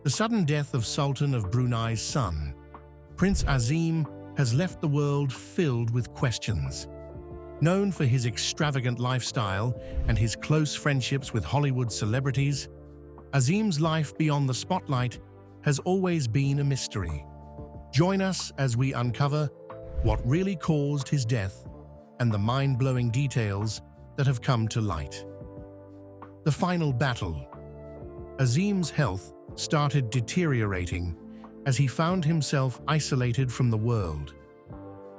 The sudden death of Sultan of Brunei's son, Prince Azim, has left the world filled with questions. Known for his extravagant lifestyle and his close friendships with Hollywood celebrities, Azim's life beyond the spotlight has always been a mystery. Join us as we uncover what really caused his death and the mind-blowing details that have come to light. The final battle. Azim's health started deteriorating as he found himself isolated from the world.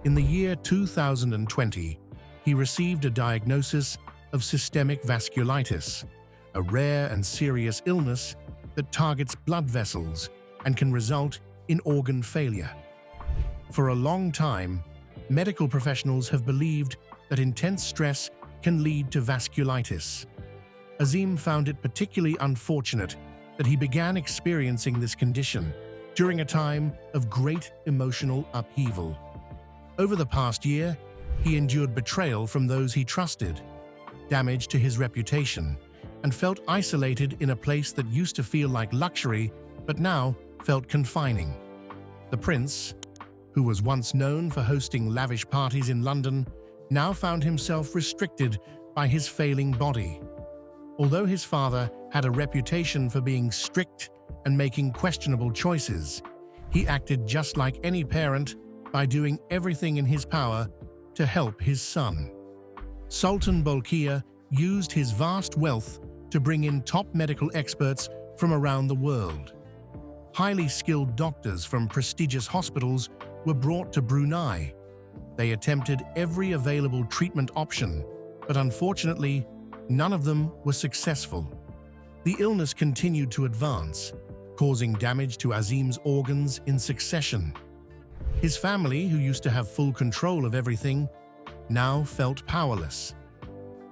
In the year 2020, he received a diagnosis of systemic vasculitis, a rare and serious illness that targets blood vessels and can result in organ failure. For a long time, medical professionals have believed that intense stress can lead to vasculitis. Azim found it particularly unfortunate that he began experiencing this condition during a time of great emotional upheaval. Over the past year, he endured betrayal from those he trusted, damage to his reputation, and felt isolated in a place that used to feel like luxury but now felt confining. The prince, who was once known for hosting lavish parties in London, now found himself restricted by his failing body. Although his father had a reputation for being strict and making questionable choices, he acted just like any parent by doing everything in his power to help his son. Sultan Bolkiah used his vast wealth to bring in top medical experts from around the world. Highly skilled doctors from prestigious hospitals were brought to Brunei. They attempted every available treatment option, but unfortunately, none of them were successful. The illness continued to advance, causing damage to Azim's organs in succession. His family, who used to have full control of everything, now felt powerless.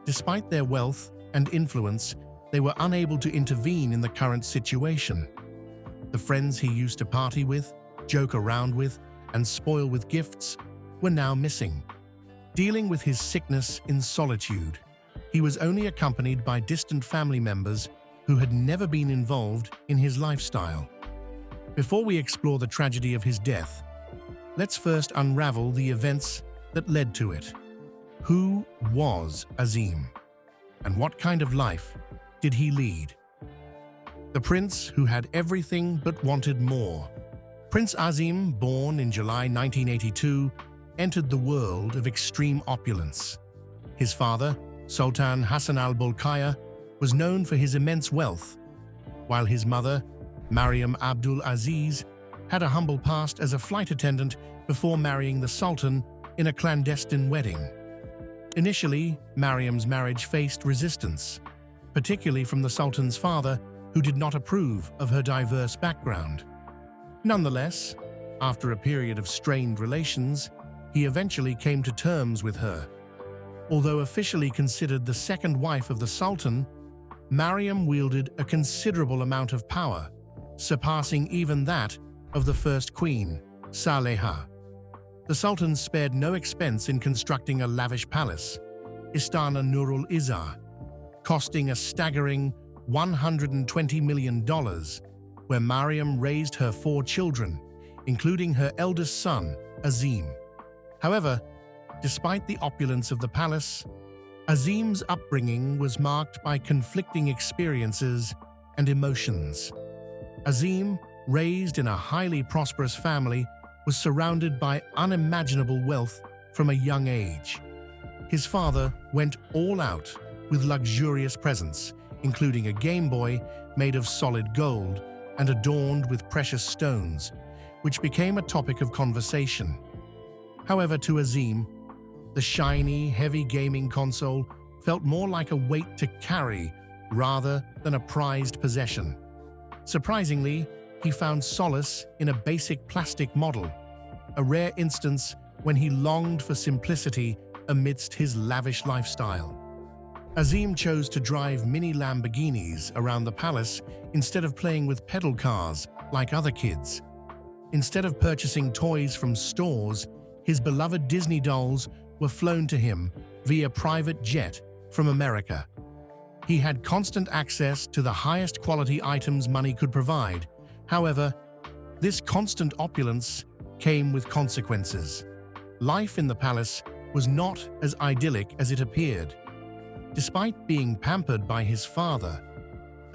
Despite their wealth and influence, they were unable to intervene in the current situation. The friends he used to party with, joke around with, and spoil with gifts were now missing. Dealing with his sickness in solitude, he was only accompanied by distant family members who had never been involved in his lifestyle. Before we explore the tragedy of his death, let's first unravel the events that led to it. Who was Azim? And what kind of life did he lead? The prince who had everything but wanted more. Prince Azim, born in July 1982, entered the world of extreme opulence. His father, Sultan Hassan al-Bolkiah, was known for his immense wealth, while his mother, Mariam Abdul Aziz, had a humble past as a flight attendant before marrying the Sultan in a clandestine wedding. Initially, Mariam's marriage faced resistance, particularly from the Sultan's father, who did not approve of her diverse background. Nonetheless, after a period of strained relations, he eventually came to terms with her. Although officially considered the second wife of the Sultan, Mariam wielded a considerable amount of power, surpassing even that of the first queen, Saleha. The Sultan spared no expense in constructing a lavish palace, Istana Nurul Izzah, costing a staggering $120 million, where Mariam raised her 4 children, including her eldest son, Azim. However, despite the opulence of the palace, Azim's upbringing was marked by conflicting experiences and emotions. Azim, raised in a highly prosperous family, was surrounded by unimaginable wealth from a young age. His father went all out with luxurious presents, including a Game Boy made of solid gold and adorned with precious stones, which became a topic of conversation. However, to Azim, the shiny, heavy gaming console felt more like a weight to carry rather than a prized possession. Surprisingly, he found solace in a basic plastic model, a rare instance when he longed for simplicity amidst his lavish lifestyle. Azim chose to drive mini Lamborghinis around the palace instead of playing with pedal cars like other kids. Instead of purchasing toys from stores, his beloved Disney dolls were flown to him via private jet from America. He had constant access to the highest quality items money could provide. However, this constant opulence came with consequences. Life in the palace was not as idyllic as it appeared. Despite being pampered by his father,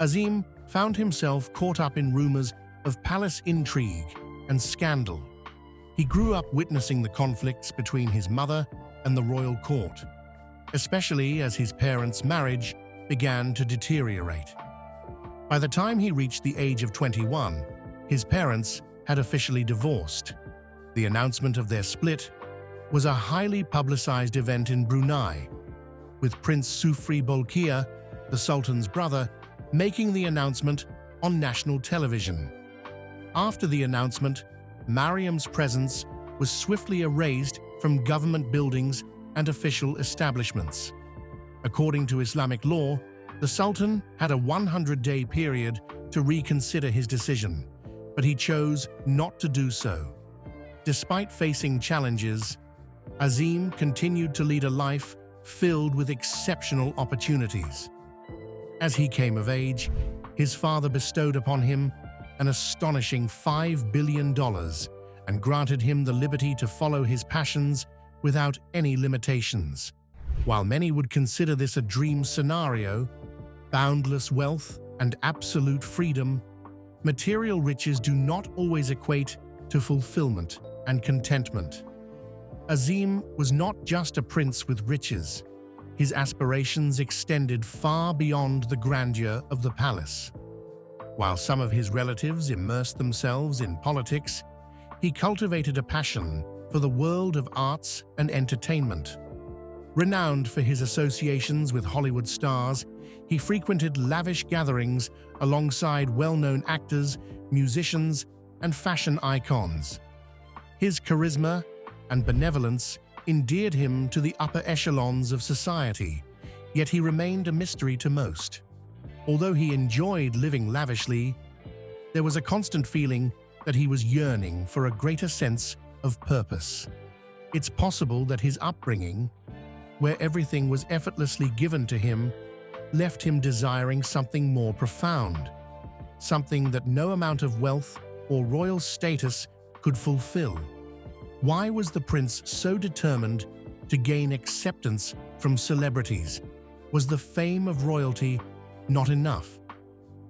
Azim found himself caught up in rumors of palace intrigue and scandal. He grew up witnessing the conflicts between his mother and the royal court, especially as his parents' marriage began to deteriorate. By the time he reached the age of 21, his parents had officially divorced. The announcement of their split was a highly publicized event in Brunei, with Prince Sufri Bolkiah, the Sultan's brother, making the announcement on national television. After the announcement, Mariam's presence was swiftly erased from government buildings and official establishments. According to Islamic law, the Sultan had a 100-day period to reconsider his decision, but he chose not to do so. Despite facing challenges, Azim continued to lead a life filled with exceptional opportunities. As he came of age, his father bestowed upon him an astonishing $5 billion and granted him the liberty to follow his passions without any limitations. While many would consider this a dream scenario, boundless wealth and absolute freedom, material riches do not always equate to fulfillment and contentment. Azim was not just a prince with riches. His aspirations extended far beyond the grandeur of the palace. While some of his relatives immersed themselves in politics, he cultivated a passion for the world of arts and entertainment. Renowned for his associations with Hollywood stars, he frequented lavish gatherings alongside well-known actors, musicians, and fashion icons. His charisma and benevolence endeared him to the upper echelons of society, yet he remained a mystery to most. Although he enjoyed living lavishly, there was a constant feeling that he was yearning for a greater sense of purpose. It's possible that his upbringing, where everything was effortlessly given to him, left him desiring something more profound, something that no amount of wealth or royal status could fulfill. Why was the prince so determined to gain acceptance from celebrities? Was the fame of royalty not enough?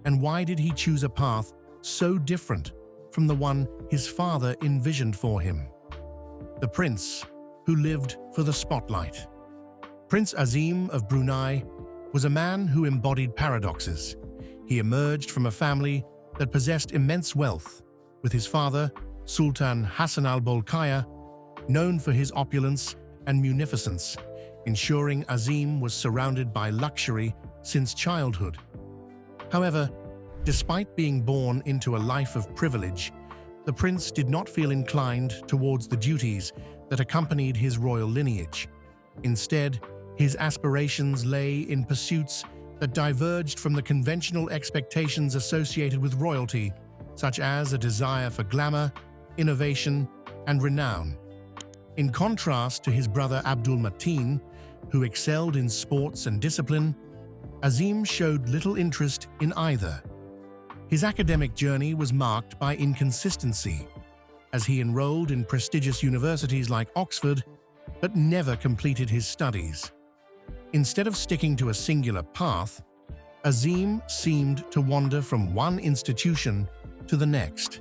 And why did he choose a path so different from the one his father envisioned for him? The prince who lived for the spotlight. Prince Azim of Brunei was a man who embodied paradoxes. He emerged from a family that possessed immense wealth, with his father, Sultan Hassan al-Bolkiah, known for his opulence and munificence, ensuring Azim was surrounded by luxury since childhood. However, despite being born into a life of privilege, the prince did not feel inclined towards the duties that accompanied his royal lineage. Instead, his aspirations lay in pursuits that diverged from the conventional expectations associated with royalty, such as a desire for glamour, innovation, and renown. In contrast to his brother Abdul Mateen, who excelled in sports and discipline, Azim showed little interest in either. His academic journey was marked by inconsistency, as he enrolled in prestigious universities like Oxford, but never completed his studies. Instead of sticking to a singular path, Azim seemed to wander from one institution to the next.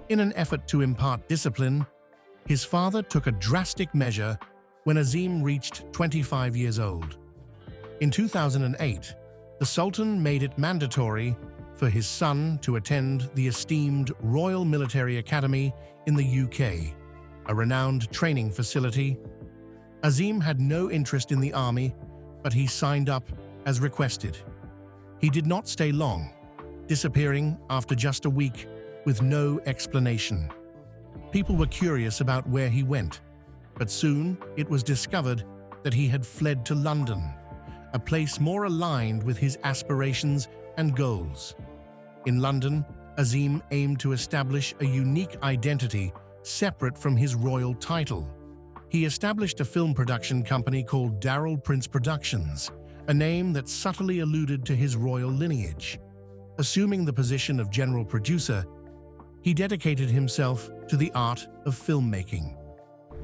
In an effort to impart discipline, his father took a drastic measure when Azim reached 25 years old. In 2008, the Sultan made it mandatory for his son to attend the esteemed Royal Military Academy in the UK, a renowned training facility. Azim had no interest in the army, but he signed up as requested. He did not stay long, disappearing after just a week with no explanation. People were curious about where he went, but soon it was discovered that he had fled to London, a place more aligned with his aspirations and goals. In London, Azim aimed to establish a unique identity separate from his royal title. He established a film production company called Darryl Prince Productions, a name that subtly alluded to his royal lineage. Assuming the position of general producer, he dedicated himself to the art of filmmaking.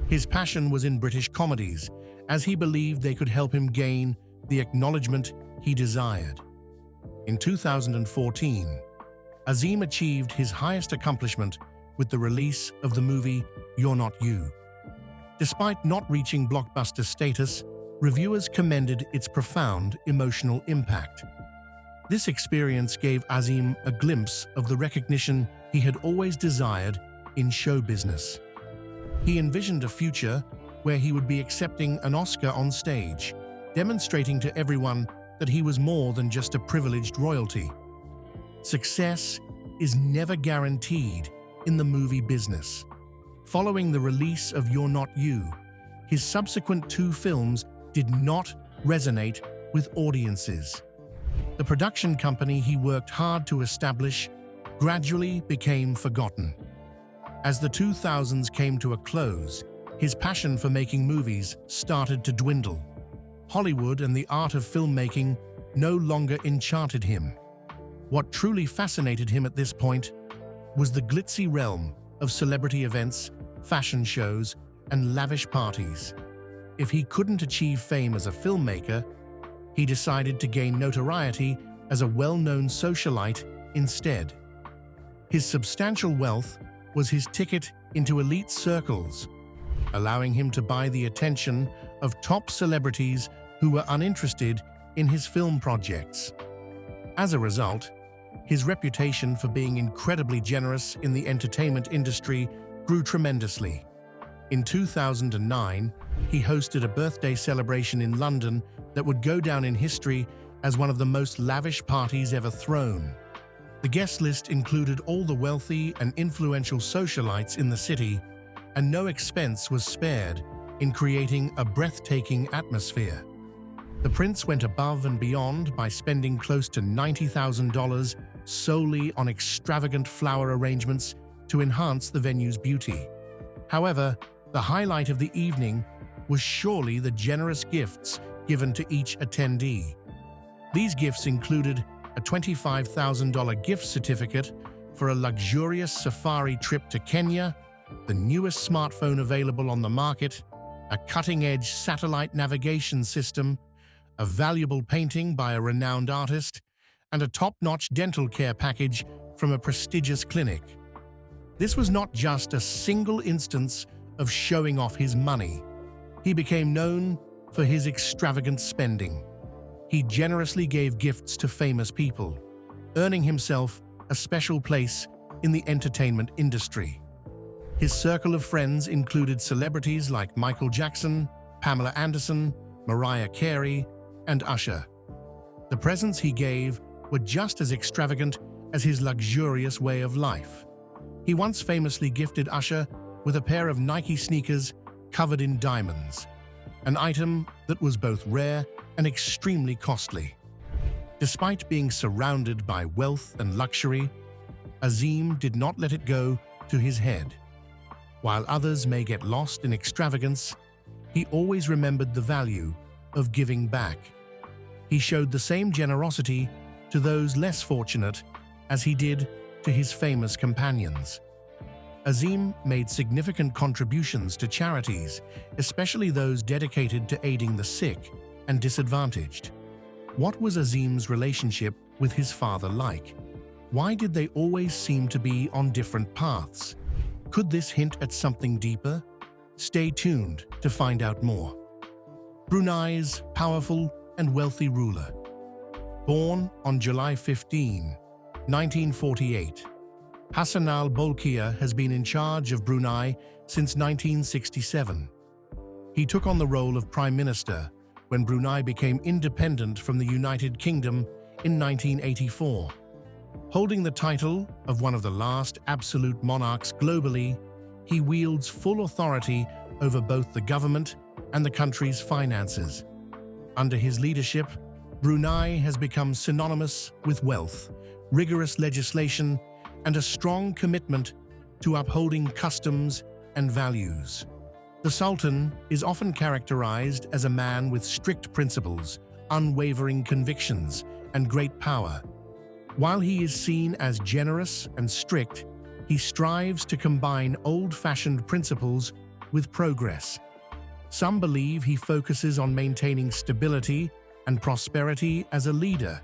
His passion was in British comedies, as he believed they could help him gain the acknowledgement he desired. In 2014, Azim achieved his highest accomplishment with the release of the movie You're Not You. Despite not reaching blockbuster status, reviewers commended its profound emotional impact. This experience gave Azim a glimpse of the recognition he had always desired in show business. He envisioned a future where he would be accepting an Oscar on stage, demonstrating to everyone that he was more than just a privileged royalty. Success is never guaranteed in the movie business. Following the release of You're Not You, his subsequent 2 films did not resonate with audiences. The production company he worked hard to establish gradually became forgotten. As the 2000s came to a close, his passion for making movies started to dwindle. Hollywood and the art of filmmaking no longer enchanted him. What truly fascinated him at this point was the glitzy realm of celebrity events, fashion shows, and lavish parties. If he couldn't achieve fame as a filmmaker, he decided to gain notoriety as a well-known socialite instead. His substantial wealth was his ticket into elite circles, allowing him to buy the attention of top celebrities who were uninterested in his film projects. As a result, his reputation for being incredibly generous in the entertainment industry grew tremendously. In 2009, he hosted a birthday celebration in London that would go down in history as one of the most lavish parties ever thrown. The guest list included all the wealthy and influential socialites in the city, and no expense was spared in creating a breathtaking atmosphere. The prince went above and beyond by spending close to $90,000 solely on extravagant flower arrangements to enhance the venue's beauty. However, the highlight of the evening was surely the generous gifts given to each attendee. These gifts included a $25,000 gift certificate for a luxurious safari trip to Kenya, the newest smartphone available on the market, a cutting-edge satellite navigation system, a valuable painting by a renowned artist, and a top-notch dental care package from a prestigious clinic. This was not just a single instance of showing off his money. He became known for his extravagant spending. He generously gave gifts to famous people, earning himself a special place in the entertainment industry. His circle of friends included celebrities like Michael Jackson, Pamela Anderson, Mariah Carey, and Usher. The presents he gave were just as extravagant as his luxurious way of life. He once famously gifted Usher with a pair of Nike sneakers covered in diamonds, an item that was both rare and extremely costly. Despite being surrounded by wealth and luxury, Azim did not let it go to his head. While others may get lost in extravagance, he always remembered the value of giving back. He showed the same generosity to those less fortunate as he did to his famous companions. Azim made significant contributions to charities, especially those dedicated to aiding the sick and disadvantaged. What was Azim's relationship with his father like? Why did they always seem to be on different paths? Could this hint at something deeper? Stay tuned to find out more. Brunei's powerful and wealthy ruler. Born on July 15, 1948, Hassan al-Bolkiah has been in charge of Brunei since 1967. He took on the role of Prime Minister when Brunei became independent from the United Kingdom in 1984. Holding the title of one of the last absolute monarchs globally, he wields full authority over both the government and the country's finances. Under his leadership, Brunei has become synonymous with wealth, rigorous legislation, and a strong commitment to upholding customs and values. The Sultan is often characterized as a man with strict principles, unwavering convictions, and great power. While he is seen as generous and strict, he strives to combine old-fashioned principles with progress. Some believe he focuses on maintaining stability and prosperity as a leader,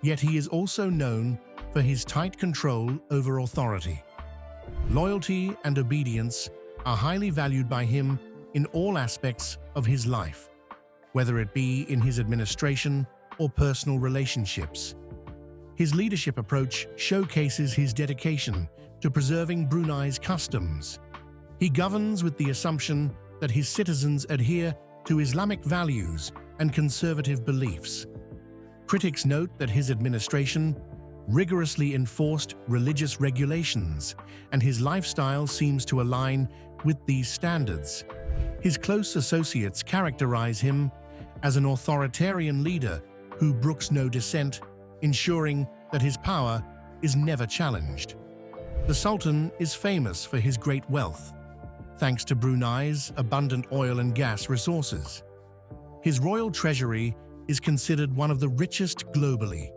yet he is also known for his tight control over authority. Loyalty and obedience are highly valued by him in all aspects of his life, whether it be in his administration or personal relationships. His leadership approach showcases his dedication to preserving Brunei's customs. He governs with the assumption that his citizens adhere to Islamic values and conservative beliefs. Critics note that his administration rigorously enforced religious regulations, and his lifestyle seems to align with these standards. His close associates characterize him as an authoritarian leader who brooks no dissent, ensuring that his power is never challenged. The Sultan is famous for his great wealth, thanks to Brunei's abundant oil and gas resources. His royal treasury is considered one of the richest globally.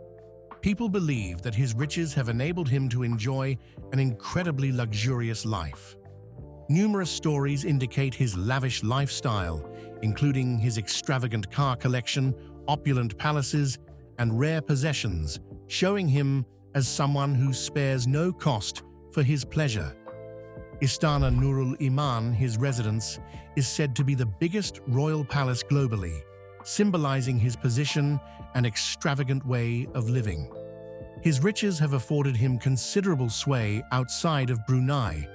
People believe that his riches have enabled him to enjoy an incredibly luxurious life. Numerous stories indicate his lavish lifestyle, including his extravagant car collection, opulent palaces, and rare possessions, showing him as someone who spares no cost for his pleasure. Istana Nurul Iman, his residence, is said to be the biggest royal palace globally, symbolizing his position and extravagant way of living. His riches have afforded him considerable sway outside of Brunei.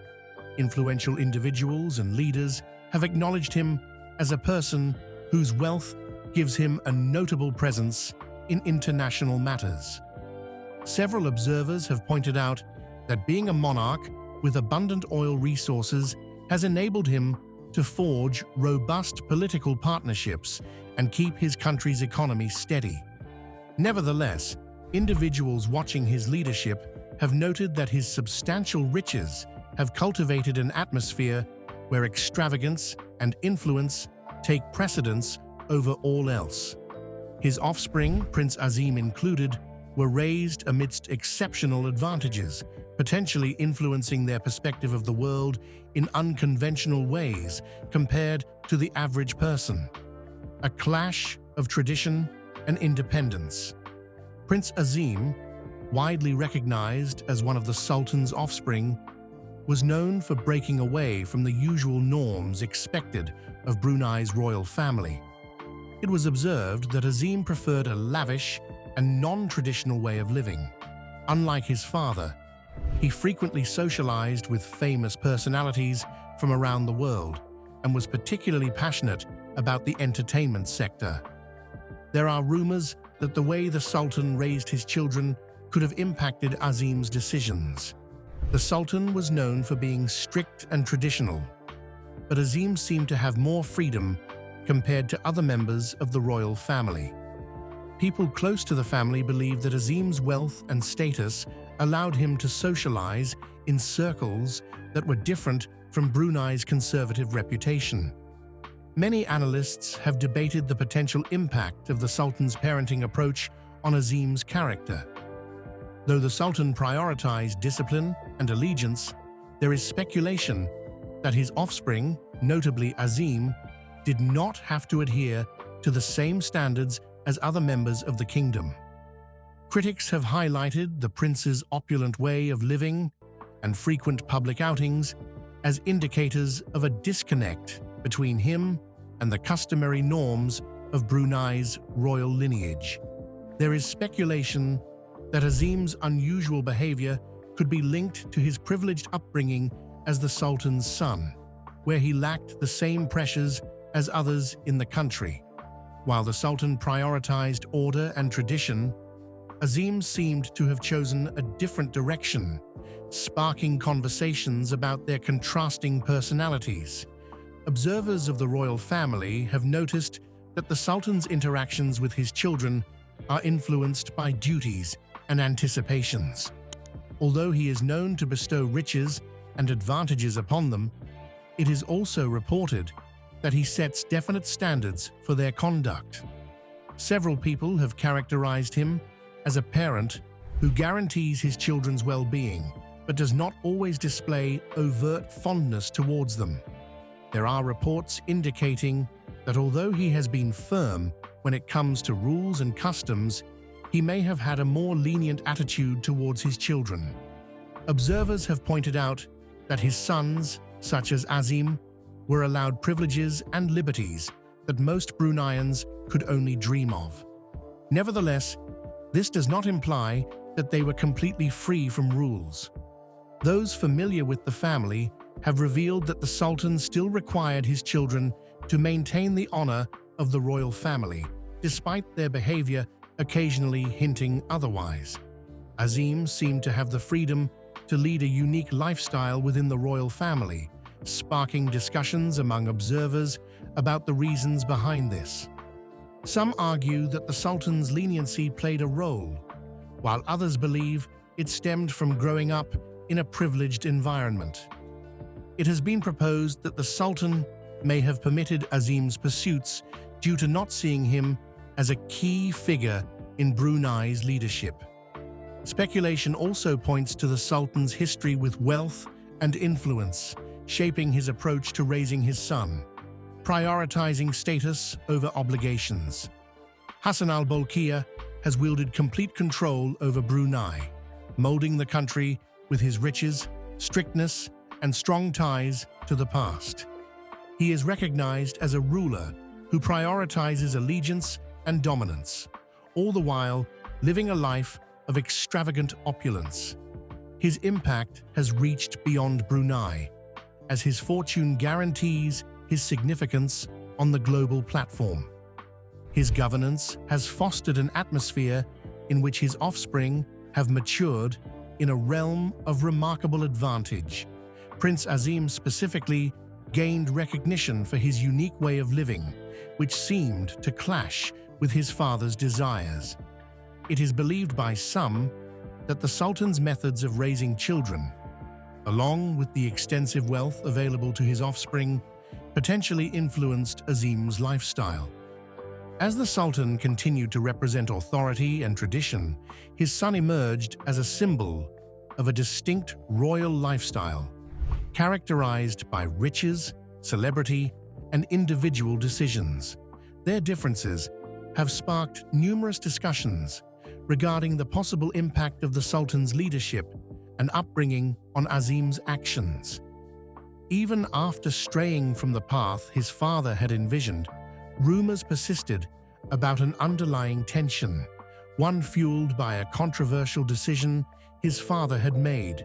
Influential individuals and leaders have acknowledged him as a person whose wealth gives him a notable presence in international matters. Several observers have pointed out that being a monarch with abundant oil resources has enabled him to forge robust political partnerships and keep his country's economy steady. Nevertheless, individuals watching his leadership have noted that his substantial riches have cultivated an atmosphere where extravagance and influence take precedence over all else. His offspring, Prince Azim included, were raised amidst exceptional advantages, potentially influencing their perspective of the world in unconventional ways compared to the average person. A clash of tradition and independence. Prince Azim, widely recognized as one of the Sultan's offspring, was known for breaking away from the usual norms expected of Brunei's royal family. It was observed that Azim preferred a lavish and non-traditional way of living. Unlike his father, he frequently socialized with famous personalities from around the world and was particularly passionate about the entertainment sector. There are rumors that the way the Sultan raised his children could have impacted Azim's decisions. The Sultan was known for being strict and traditional, but Azim seemed to have more freedom compared to other members of the royal family. People close to the family believe that Azim's wealth and status allowed him to socialize in circles that were different from Brunei's conservative reputation. Many analysts have debated the potential impact of the Sultan's parenting approach on Azim's character. Though the Sultan prioritized discipline and allegiance, there is speculation that his offspring, notably Azim, did not have to adhere to the same standards as other members of the kingdom. Critics have highlighted the prince's opulent way of living and frequent public outings as indicators of a disconnect between him and the customary norms of Brunei's royal lineage. There is speculation that Azim's unusual behavior could be linked to his privileged upbringing as the Sultan's son, where he lacked the same pressures as others in the country. While the Sultan prioritized order and tradition, Azim seemed to have chosen a different direction, sparking conversations about their contrasting personalities. Observers of the royal family have noticed that the Sultan's interactions with his children are influenced by duties and anticipations. Although he is known to bestow riches and advantages upon them, it is also reported that he sets definite standards for their conduct. Several people have characterized him as a parent who guarantees his children's well-being, but does not always display overt fondness towards them. There are reports indicating that although he has been firm when it comes to rules and customs, he may have had a more lenient attitude towards his children. Observers have pointed out that his sons, such as Azim, were allowed privileges and liberties that most Bruneians could only dream of. Nevertheless, this does not imply that they were completely free from rules. Those familiar with the family have revealed that the Sultan still required his children to maintain the honor of the royal family, despite their behavior occasionally hinting otherwise. Azim seemed to have the freedom to lead a unique lifestyle within the royal family, sparking discussions among observers about the reasons behind this. Some argue that the Sultan's leniency played a role, while others believe it stemmed from growing up in a privileged environment. It has been proposed that the Sultan may have permitted Azim's pursuits due to not seeing him as a key figure in Brunei's leadership. Speculation also points to the Sultan's history with wealth and influence, shaping his approach to raising his son, prioritizing status over obligations. Hassan al-Bolkiah has wielded complete control over Brunei, molding the country with his riches, strictness, and strong ties to the past. He is recognized as a ruler who prioritizes allegiance and dominance, all the while living a life of extravagant opulence. His impact has reached beyond Brunei, as his fortune guarantees his significance on the global platform. His governance has fostered an atmosphere in which his offspring have matured in a realm of remarkable advantage. Prince Azim specifically gained recognition for his unique way of living, which seemed to clash with his father's desires. It is believed by some that the Sultan's methods of raising children, along with the extensive wealth available to his offspring, potentially influenced Azim's lifestyle. As the Sultan continued to represent authority and tradition, his son emerged as a symbol of a distinct royal lifestyle, characterized by riches, celebrity, and individual decisions. Their differences have sparked numerous discussions regarding the possible impact of the Sultan's leadership and upbringing on Azim's actions. Even after straying from the path his father had envisioned, rumors persisted about an underlying tension, one fueled by a controversial decision his father had made.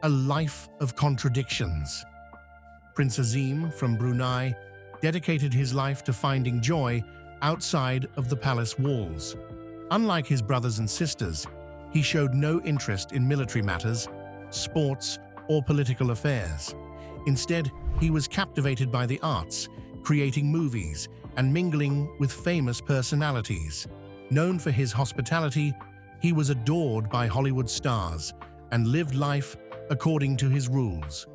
A life of contradictions. Prince Azim from Brunei dedicated his life to finding joy outside of the palace walls. Unlike his brothers and sisters, he showed no interest in military matters, sports, or political affairs. Instead, he was captivated by the arts, creating movies and mingling with famous personalities. Known for his hospitality, he was adored by Hollywood stars and lived life according to his rules.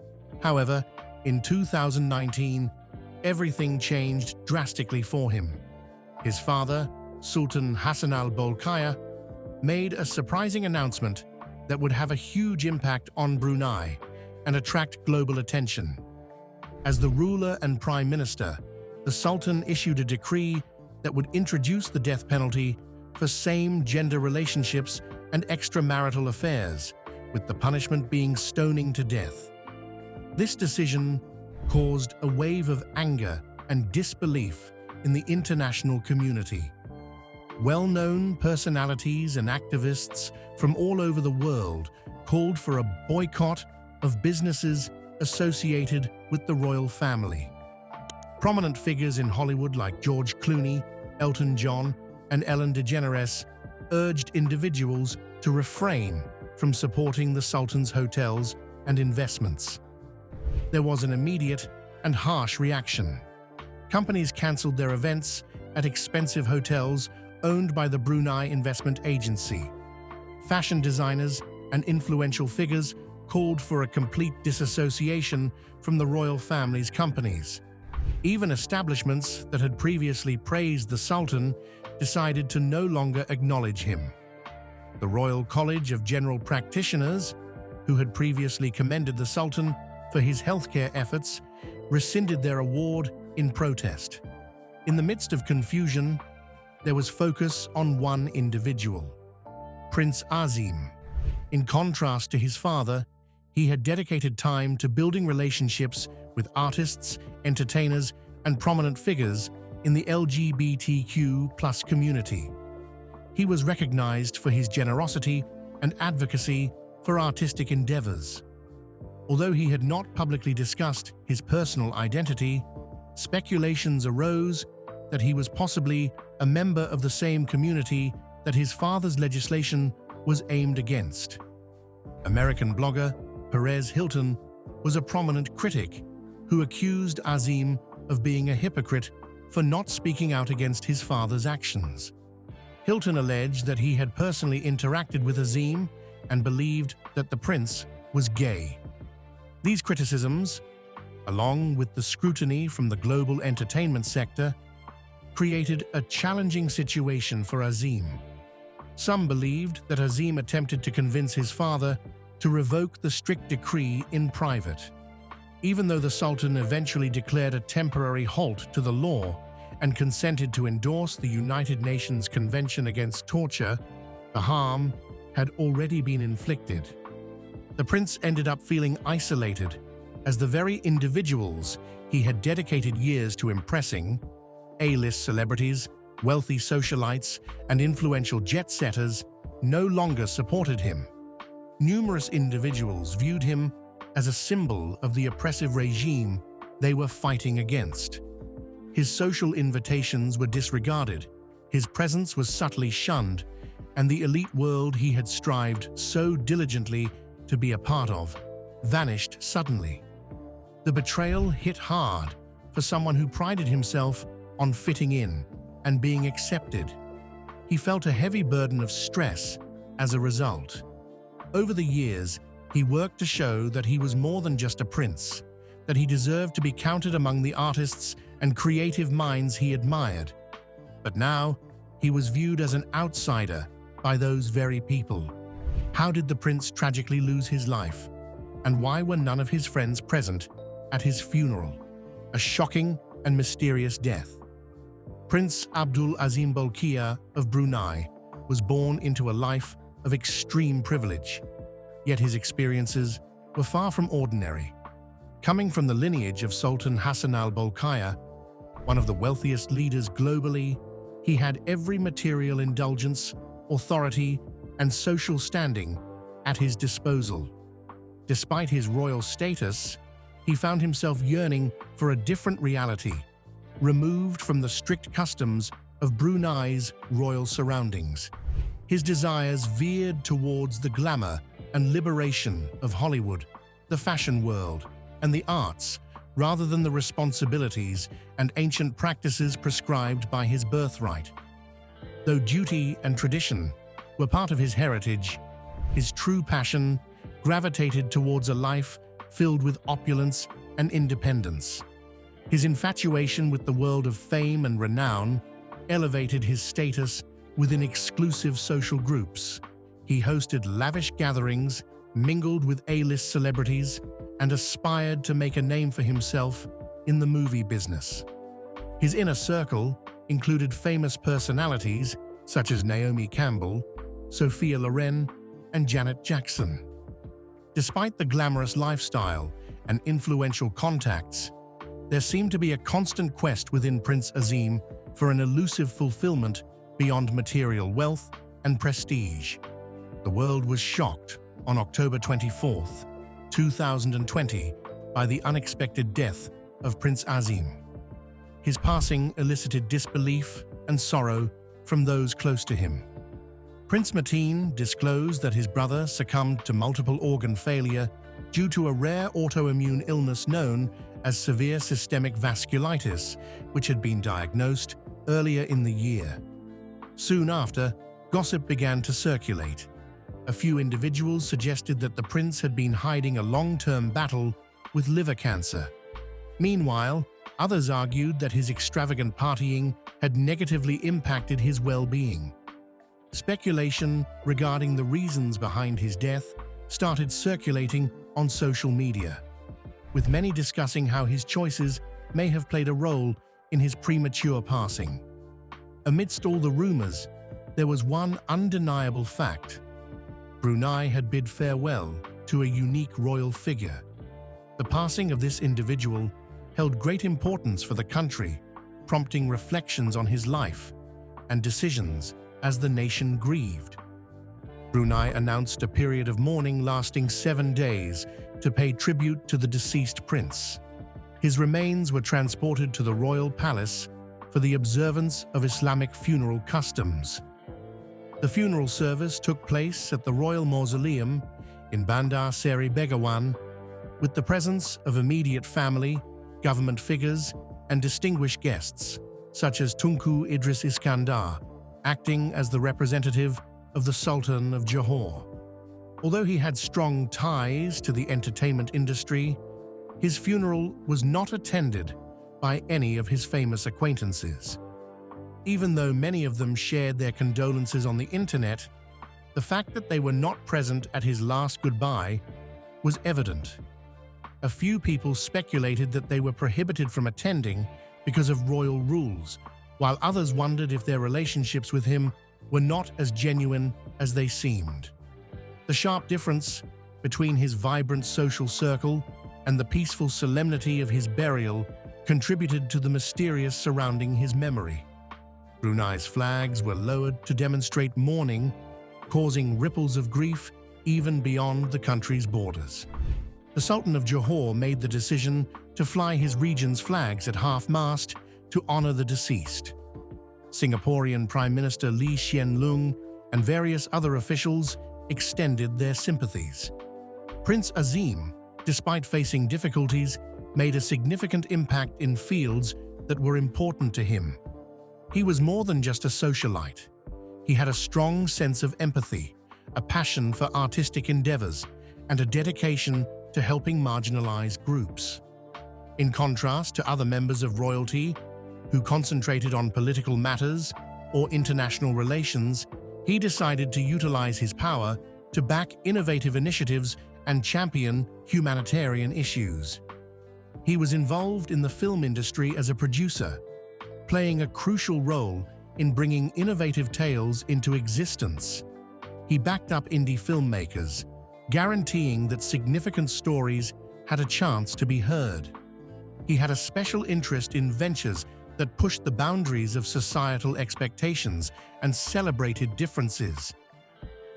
However, in 2019, everything changed drastically for him. His father, Sultan Hassan al-Bolkiah, made a surprising announcement that would have a huge impact on Brunei and attract global attention. As the ruler and prime minister, the Sultan issued a decree that would introduce the death penalty for same-gender relationships and extramarital affairs, with the punishment being stoning to death. This decision caused a wave of anger and disbelief in the international community. Well-known personalities and activists from all over the world called for a boycott of businesses associated with the royal family. Prominent figures in Hollywood like George Clooney, Elton John, and Ellen DeGeneres urged individuals to refrain from supporting the Sultan's hotels and investments. There was an immediate and harsh reaction. Companies cancelled their events at expensive hotels owned by the Brunei Investment Agency. Fashion designers and influential figures called for a complete disassociation from the royal family's companies. Even establishments that had previously praised the Sultan decided to no longer acknowledge him. The Royal College of General Practitioners, who had previously commended the Sultan for his healthcare efforts, rescinded their award in protest. In the midst of confusion, there was focus on one individual, Prince Azim. In contrast to his father, he had dedicated time to building relationships with artists, entertainers, and prominent figures in the LGBTQ+ community. He was recognized for his generosity and advocacy for artistic endeavors. Although he had not publicly discussed his personal identity, speculations arose that he was possibly a member of the same community that his father's legislation was aimed against. American blogger Perez Hilton was a prominent critic who accused Azim of being a hypocrite for not speaking out against his father's actions. Hilton alleged that he had personally interacted with Azim and believed that the prince was gay. These criticisms, along with the scrutiny from the global entertainment sector, created a challenging situation for Azim. Some believed that Azim attempted to convince his father to revoke the strict decree in private. Even though the Sultan eventually declared a temporary halt to the law and consented to endorse the United Nations Convention Against Torture, the harm had already been inflicted. The prince ended up feeling isolated, as the very individuals he had dedicated years to impressing, A-list celebrities, wealthy socialites, and influential jet-setters, no longer supported him. Numerous individuals viewed him as a symbol of the oppressive regime they were fighting against. His social invitations were disregarded, his presence was subtly shunned, and the elite world he had strived so diligently to be a part of vanished suddenly. The betrayal hit hard for someone who prided himself on fitting in and being accepted. He felt a heavy burden of stress as a result. Over the years, he worked to show that he was more than just a prince, that he deserved to be counted among the artists and creative minds he admired. But now, he was viewed as an outsider by those very people. How did the prince tragically lose his life? And why were none of his friends present at his funeral? A shocking and mysterious death. Prince Abdul Azim Bolkiah of Brunei was born into a life of extreme privilege, yet his experiences were far from ordinary. Coming from the lineage of Sultan Hassan al-Bolkiah, one of the wealthiest leaders globally, he had every material indulgence, authority, and social standing at his disposal. Despite his royal status, he found himself yearning for a different reality, removed from the strict customs of Brunei's royal surroundings. His desires veered towards the glamour and liberation of Hollywood, the fashion world, and the arts, rather than the responsibilities and ancient practices prescribed by his birthright. Though duty and tradition were part of his heritage, his true passion gravitated towards a life filled with opulence and independence. His infatuation with the world of fame and renown elevated his status within exclusive social groups. He hosted lavish gatherings, mingled with A-list celebrities, and aspired to make a name for himself in the movie business. His inner circle included famous personalities such as Naomi Campbell, Sophia Loren, and Janet Jackson. Despite the glamorous lifestyle and influential contacts, there seemed to be a constant quest within Prince Azim for an elusive fulfillment beyond material wealth and prestige. The world was shocked on October 24, 2020, by the unexpected death of Prince Azim. His passing elicited disbelief and sorrow from those close to him. Prince Mateen disclosed that his brother succumbed to multiple organ failure due to a rare autoimmune illness known as severe systemic vasculitis, which had been diagnosed earlier in the year. Soon after, gossip began to circulate. A few individuals suggested that the prince had been hiding a long-term battle with liver cancer. Meanwhile, others argued that his extravagant partying had negatively impacted his well-being. Speculation regarding the reasons behind his death started circulating on social media, with many discussing how his choices may have played a role in his premature passing. Amidst all the rumors, there was one undeniable fact. Brunei had bid farewell to a unique royal figure. The passing of this individual held great importance for the country, prompting reflections on his life and decisions as the nation grieved. Brunei announced a period of mourning lasting 7 days to pay tribute to the deceased prince. His remains were transported to the royal palace for the observance of Islamic funeral customs. The funeral service took place at the Royal Mausoleum in Bandar Seri Begawan, with the presence of immediate family, government figures, and distinguished guests, such as Tunku Idris Iskandar, acting as the representative of the Sultan of Johor. Although he had strong ties to the entertainment industry, his funeral was not attended by any of his famous acquaintances. Even though many of them shared their condolences on the internet, the fact that they were not present at his last goodbye was evident. A few people speculated that they were prohibited from attending because of royal rules, while others wondered if their relationships with him were not as genuine as they seemed. The sharp difference between his vibrant social circle and the peaceful solemnity of his burial contributed to the mysterious surrounding his memory. Brunei's flags were lowered to demonstrate mourning, causing ripples of grief even beyond the country's borders. The Sultan of Johor made the decision to fly his region's flags at half-mast to honor the deceased. Singaporean Prime Minister Lee Hsien Loong and various other officials extended their sympathies. Prince Azim, despite facing difficulties, made a significant impact in fields that were important to him. He was more than just a socialite. He had a strong sense of empathy, a passion for artistic endeavors, and a dedication to helping marginalized groups. In contrast to other members of royalty who concentrated on political matters or international relations, he decided to utilize his power to back innovative initiatives and champion humanitarian issues. He was involved in the film industry as a producer, playing a crucial role in bringing innovative tales into existence. He backed up indie filmmakers, guaranteeing that significant stories had a chance to be heard. He had a special interest in ventures that pushed the boundaries of societal expectations and celebrated differences.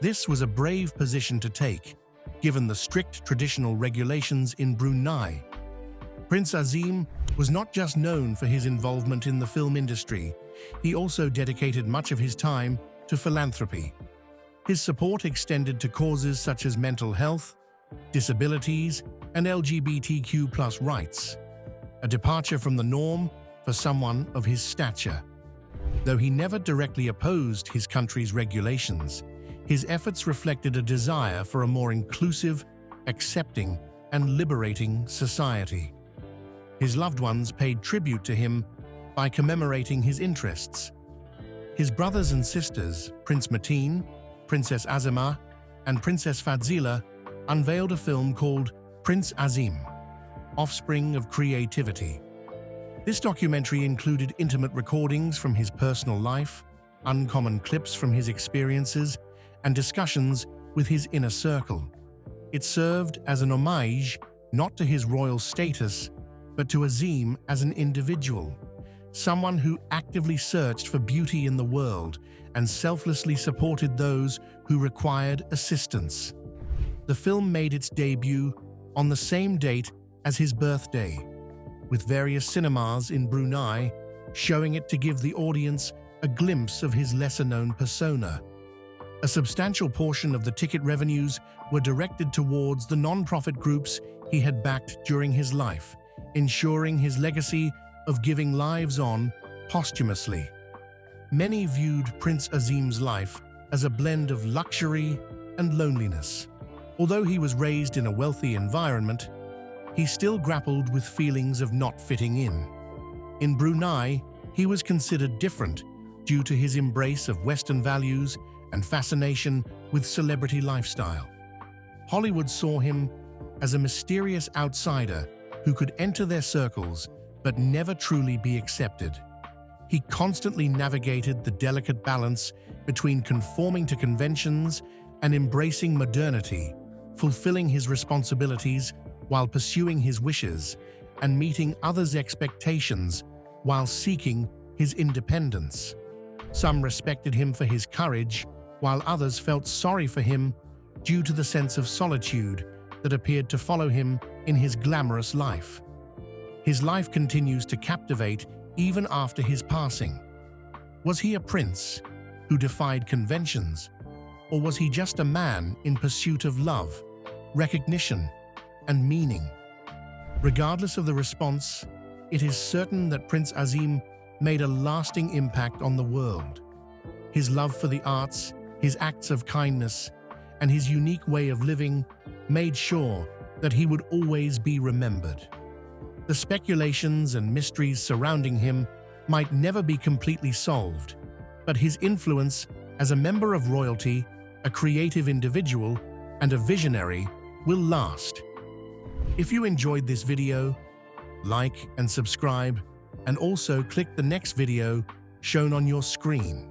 This was a brave position to take, given the strict traditional regulations in Brunei. Prince Azim was not just known for his involvement in the film industry, he also dedicated much of his time to philanthropy. His support extended to causes such as mental health, disabilities, and LGBTQ+ rights, a departure from the norm for someone of his stature. Though he never directly opposed his country's regulations, his efforts reflected a desire for a more inclusive, accepting, and liberating society. His loved ones paid tribute to him by commemorating his interests. His brothers and sisters, Prince Mateen, Princess Azimah, and Princess Fadzila, unveiled a film called Prince Azim, Offspring of Creativity. This documentary included intimate recordings from his personal life, uncommon clips from his experiences, and discussions with his inner circle. It served as an homage not to his royal status, but to Azim as an individual, someone who actively searched for beauty in the world and selflessly supported those who required assistance. The film made its debut on the same date as his birthday, with various cinemas in Brunei showing it to give the audience a glimpse of his lesser-known persona. A substantial portion of the ticket revenues were directed towards the non-profit groups he had backed during his life, ensuring his legacy of giving lives on posthumously. Many viewed Prince Azim's life as a blend of luxury and loneliness. Although he was raised in a wealthy environment, he still grappled with feelings of not fitting in. In Brunei, he was considered different due to his embrace of Western values and fascination with celebrity lifestyle. Hollywood saw him as a mysterious outsider who could enter their circles but never truly be accepted. He constantly navigated the delicate balance between conforming to conventions and embracing modernity, fulfilling his responsibilities while pursuing his wishes and meeting others' expectations while seeking his independence. Some respected him for his courage, while others felt sorry for him due to the sense of solitude that appeared to follow him in his glamorous life. His life continues to captivate even after his passing. Was he a prince who defied conventions, or was he just a man in pursuit of love, recognition, and meaning? Regardless of the response, it is certain that Prince Azim made a lasting impact on the world. His love for the arts, his acts of kindness, and his unique way of living made sure that he would always be remembered. The speculations and mysteries surrounding him might never be completely solved, but his influence as a member of royalty, a creative individual, and a visionary will last. If you enjoyed this video, like and subscribe, and also click the next video shown on your screen.